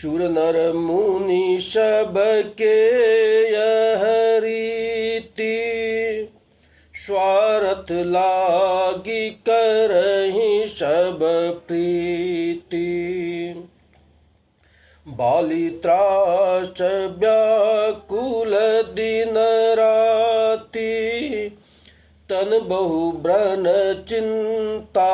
शूर नर मुनि सबके यह रीति, स्वार्थ लागी करहि सब प्रीति। बाली त्रास व्याकुल दिन राति, तन बहु ब्रन चिंता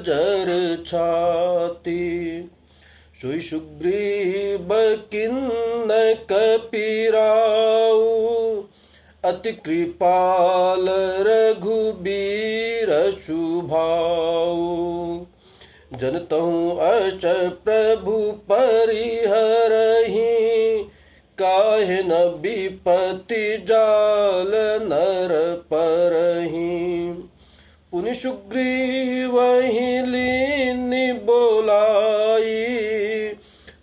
जर छाती। सोई सुग्रीव किन्न कपिराऊ, अति कृपाल रघुबीर सुभाऊ। जनतहु अस प्रभु परिहरहि, काहे न विपत्ति जाल नर परहि। पुनि सुग्रीव लीनि बोलाई,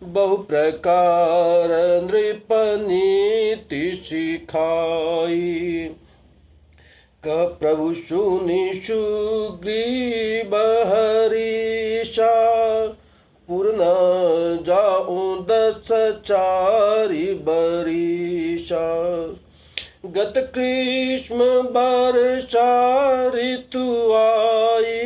बहु प्रकार नृपनीति सिखाई। कह प्रभु सुनि सुग्रीव हरीशा, पूर्ण जाऊं 10 चारि बरीशा। गत ग्रीष्म वर्षा ऋतु आई,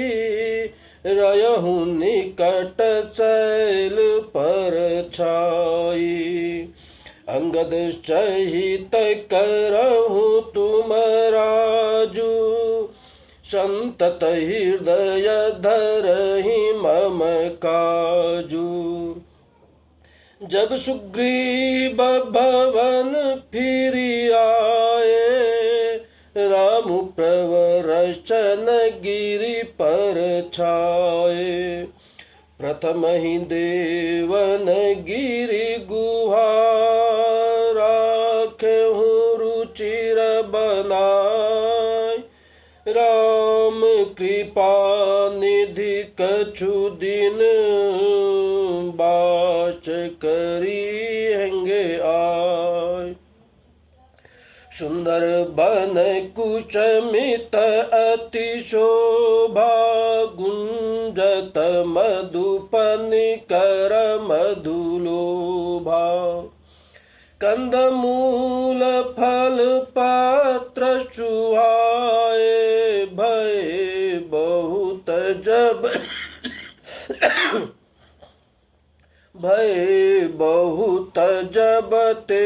रहूं निकट शैल पर छाई। अंगद सहित करहूं तुम राजू, संतत हृदय धरहि मम काजू। जब सुग्रीव भवन फिरि आए, राम प्रवरचन गिरि पर छाए। प्रथम ही देवन गिरि गुहा, राखेहूं रुचिर बनाय। राम कृपा निधि कछु दिन, बास करी हेंगे आय। सुंदर बन कुचमित अति शोभा, गुंजत मधुपनिकर मधुलोभा। कंदमूल फल पात्र सुहाए, भय बहुत जब भय बहुत जब ते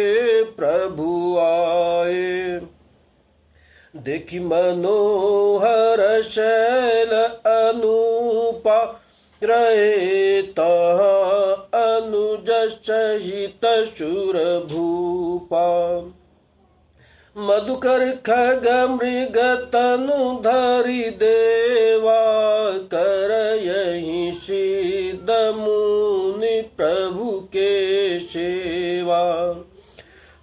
प्रभु आए। देखि मनोहर शैल अनूपा, रहे तहाँ अनुज सहित शूर भूपा। मधुकर खग मृग तनु धरि देवा, कर यही सिद्ध मुनि प्रभु के सेवा।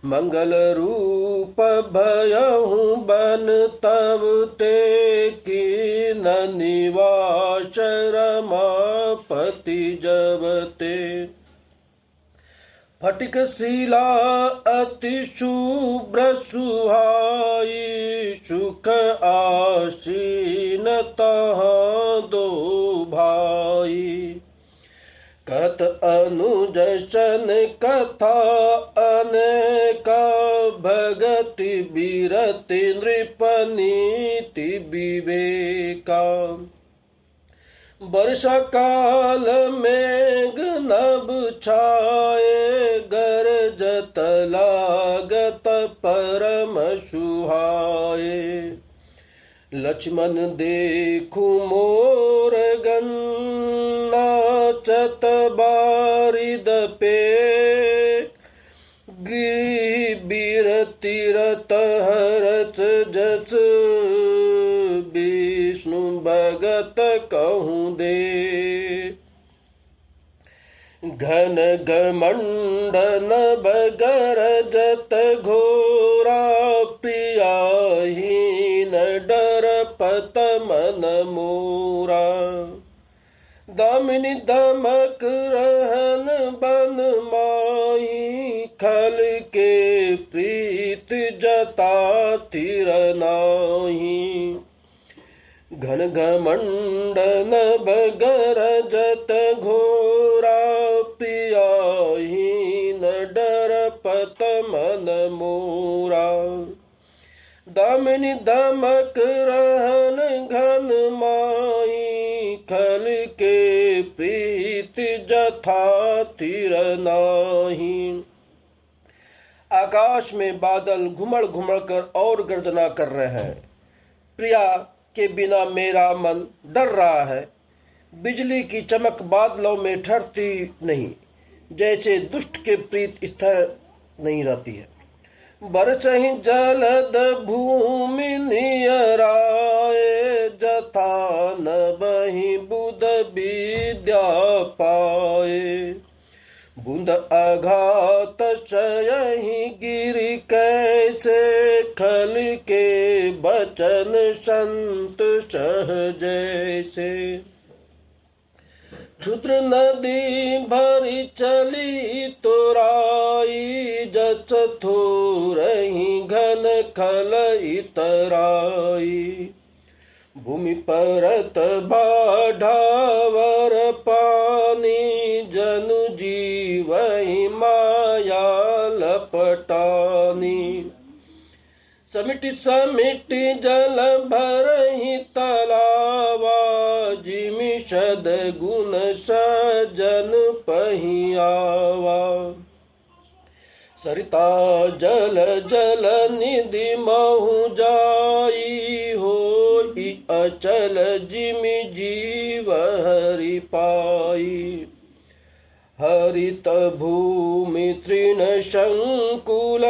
मंगल रूप भयहूं बन तब ते, कीन निवास रमापति जब ते। फटिक शिला अति शुभ्र सुहाई, सुख आसीन तहाँ दो भाई। कहत अनुज सन कथा अनेका, भगति बीरति नृपनीति विवेका। वर्षा काल मेघ नभ छाए, गरजत लागत परम सुहाए। लक्ष्मण देखु मोर नाचत बारिद पे, गिरती रत हरच जच, विष्णु भगत कहूँ दे। घन घमंडन बगरजत घोरा, प्रियाहीन डर पत मन मोरा। दामिनी दमक रहन बन माही, खल के प्रीत जता तिर नाही। घन घमंडन बगरजत घोरा, प्रियाहीन पत मन मोरा। दामिनी दमक रहन घन माई, खल के प्रीत जथा थिर नाही। आकाश में बादल घुमड़ घुमड़ कर और गर्जना कर रहे हैं। प्रिया के बिना मेरा मन डर रहा है। बिजली की चमक बादलों में ठहरती नहीं, जैसे दुष्ट के प्रीत स्थिर नहीं रहती है। बरसहि जलद भूमि नियराए, जथा न बहि बुध विद्या पाए। बूंद आघात चयहि गिरि कैसे, खल के बचन संत सह जैसे। क्षुद्र नदी भरी चली तोराई, जस थोरहि घन खल इतराई। भूमि परत बाढ़ावर पानी, जनु जीवहि माया लपटानी। समिट समिट जल भरहि तलावा, जिमि सद गुण सजन पहियावा। सरिता जल जल निधि महु जाई, होई अचल जिमि जीव हरि पाई। हरित भूमि तृण संकुल,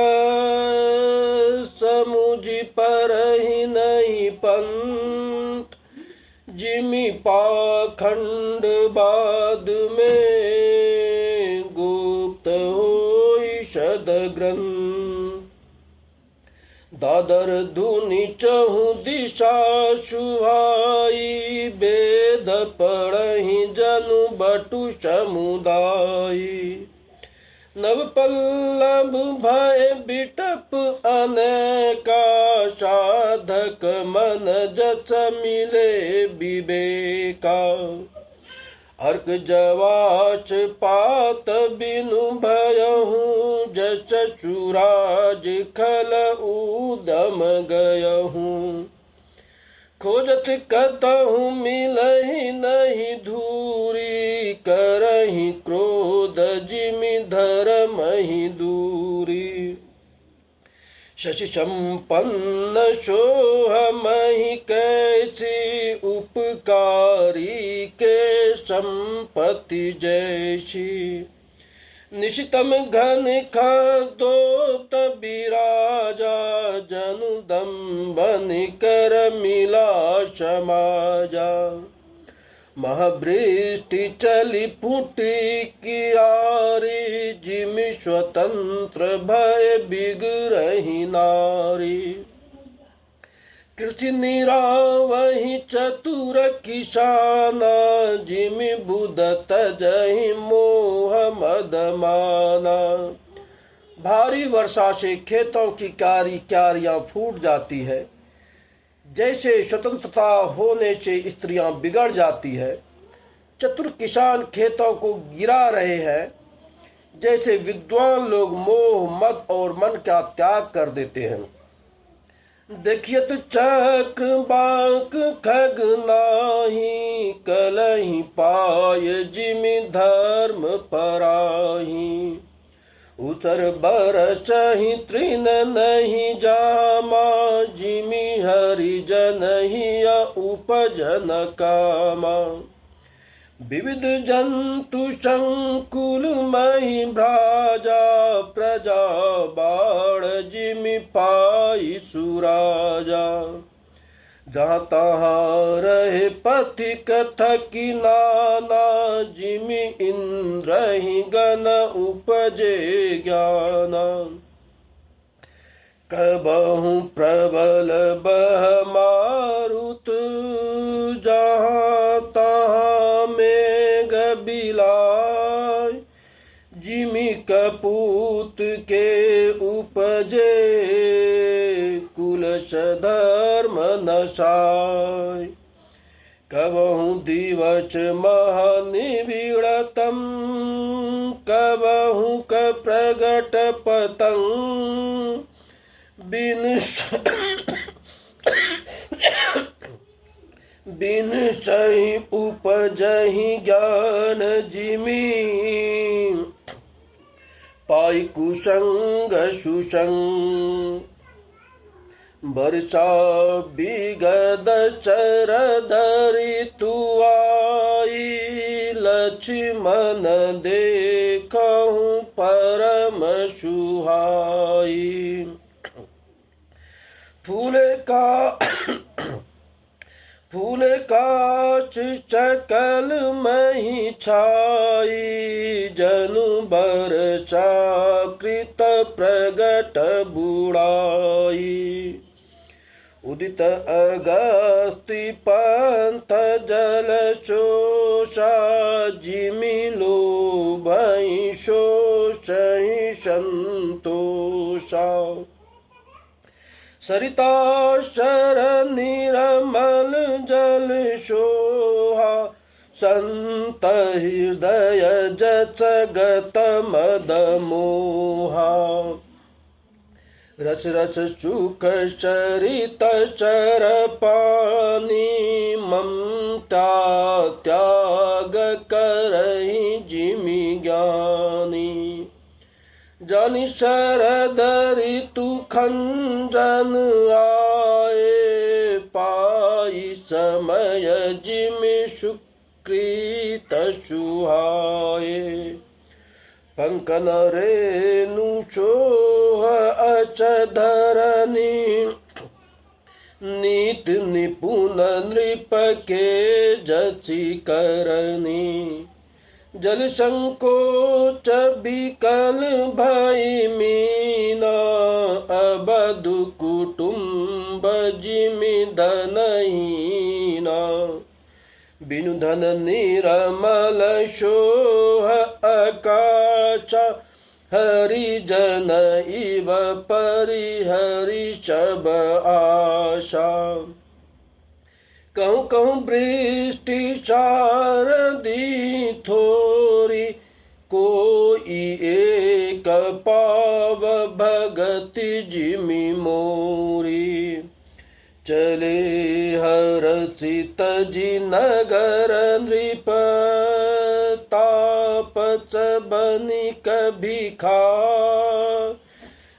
समुझि परहि नहीं पंत। जिमि पाखंड बाद में, गुप्त होई सद ग्रंथ। दादर धुनि चहु दिशा सुहाई, वेद पढ़हि जनु बटु समुदायी। नव पल्लव भय बिटप अनेका, साधक मन जस मिले विवेका। अर्क जवास पात बिनु भयहु, जस सूराज खल उदम गयहु। खोजत कतहु मिलहि नहीं धूरी, करहि क्रोध जिमि धरमहि दूरी। शशि संपन्न सोहमहि कैसी, उपकारी के संपत्ति जैसी। निशितम घन खदोत बिराजा, जनु दम्भन कर मिला समाजा। महावृष्टि चली फूटी कियारी, जिमि स्वतंत्र भय बिगरहि नारी। कृषि निरावहि चतुर किसाना, जिमि बुध तजहि मोह मद माना। भारी वर्षा से खेतों की क्यारियां फूट जाती है, जैसे स्वतंत्रता होने से स्त्रियां बिगड़ जाती है। चतुर किसान खेतों को गिरा रहे हैं, जैसे विद्वान लोग मोह मद और मन का त्याग कर देते हैं। देखियत चक बाक खग नाही, कलहि पाय जिमि धर्म पराही। उसर बरसहि तृण नहीं जामा, जिमि हरिजन हिय उपजन कामा। विविध जंतु संकुल महि भ्राजा, प्रजा बाढ़ जिमि पाई सुराजा। जहाँ तहाँ रहे पथिक थकी नाना, जिमि इंद्रहि गण उपजे ज्ञाना। कबहु प्रबल बह मारुत, जहाँ तहाँ मेघ बिलाय। जिमि कपूत के उपजे, कुल सधर्म नसाय। कबहु दिवस महानिविड़तम, कबहु क प्रगट पतंग बिन सही उपजहि ज्ञान जिमि पाई कुसंग सुसंग वर्षा बिगद चर धरि तुआई लक्ष्मण देखहु परम सुहाई फूल काच चकल मही छाई जनु बरसा कृत प्रगट बुढ़ाई उदित अगस्ति पंथ जल शोषा जिमि लोभहि शोषहि संतोषा सरिता शर निर्मल जल सोहा संत हृदय जचगत मद मोहा रच रच चुक चरित चर पानी ममता त्याग करहि जिमि ज्ञानी जानि शरद ऋतु खंजन आए पाई समय जिमि सुकृत सुहाए पंकन रेणु चोह अच धरनी नीत निपुण नृप के जसी करनी जल संकोच बिकल भई मीना अबधु कुटुम्ब जिमि धनहीना बिनु धन निरमल सोह आकाशा हरिजन इव परिहरि सब आशा कहूँ कहूँ वृष्टि शारदी थोरी कोई एक पाव भगति जिमि मोरी चले हर्षित जी नगर नृप तापस बनिक भिखा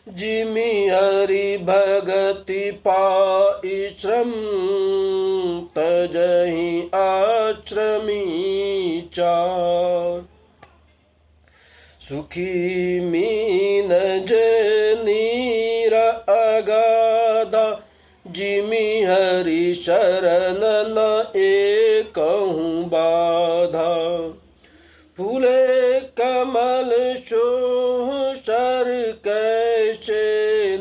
जिमि हरि भगति पाई श्रम तजहि आश्रमी चार सुखी मीन जनीर अगाधा जिमि हरि शरण न एकहु बाधा फूले कमल शोह सर कैसे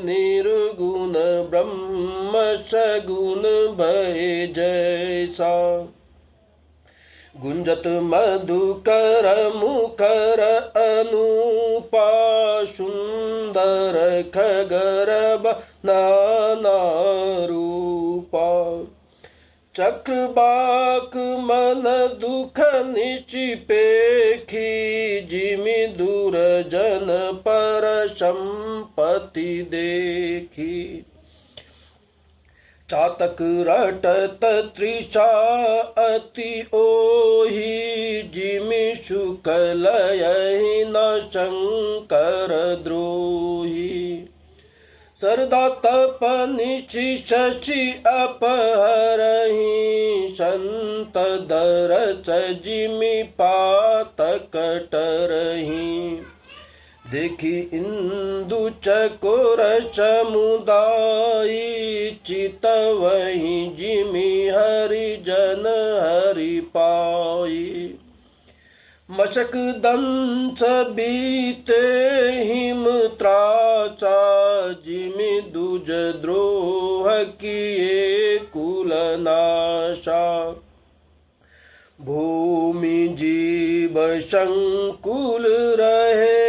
निर्गुण ब्रह्म सगुण भय जैसा गुंजत मधुकर मुखर अनुपा सुंदर खगरब नाना रूपा चक्रबाक मन दुख निचिपेखी जिमि दुर्जन पर संपत्ति देखी चातक रटत तृषा अति ओहि जिमि सुख लयहि न शंकर द्रोही सरदा तप निचि शशि अपहरहि संत दरस जिमि पातक टरहि देखी इंदु चकोर समुदाय चितवहि जिमि हरिजन हरि पाई मशक दंस बीते हिम त्राचा जिमि दुज द्रोह किए कुलनाशा भूमि जीव संकुल रहे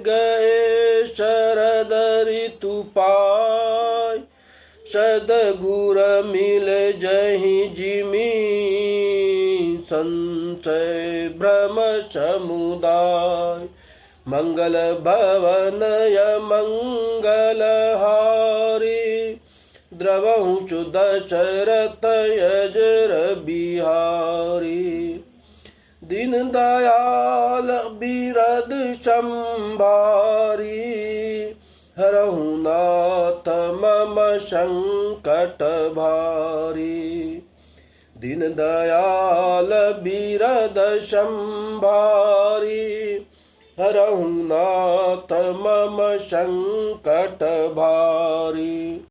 गए शरद ऋतु पाय सदगुर मिल जहि जिमि संशय भ्रम समुदाय। मंगल भवनय मंगलहारी द्रवहुचु दशरथ यजर बिहारी। दीन दयाल बिरद संभारी हरहु नाथ मम संकट भारी। दीन दयाल बिरद संभारी हरहु नाथ मम संकट भारी।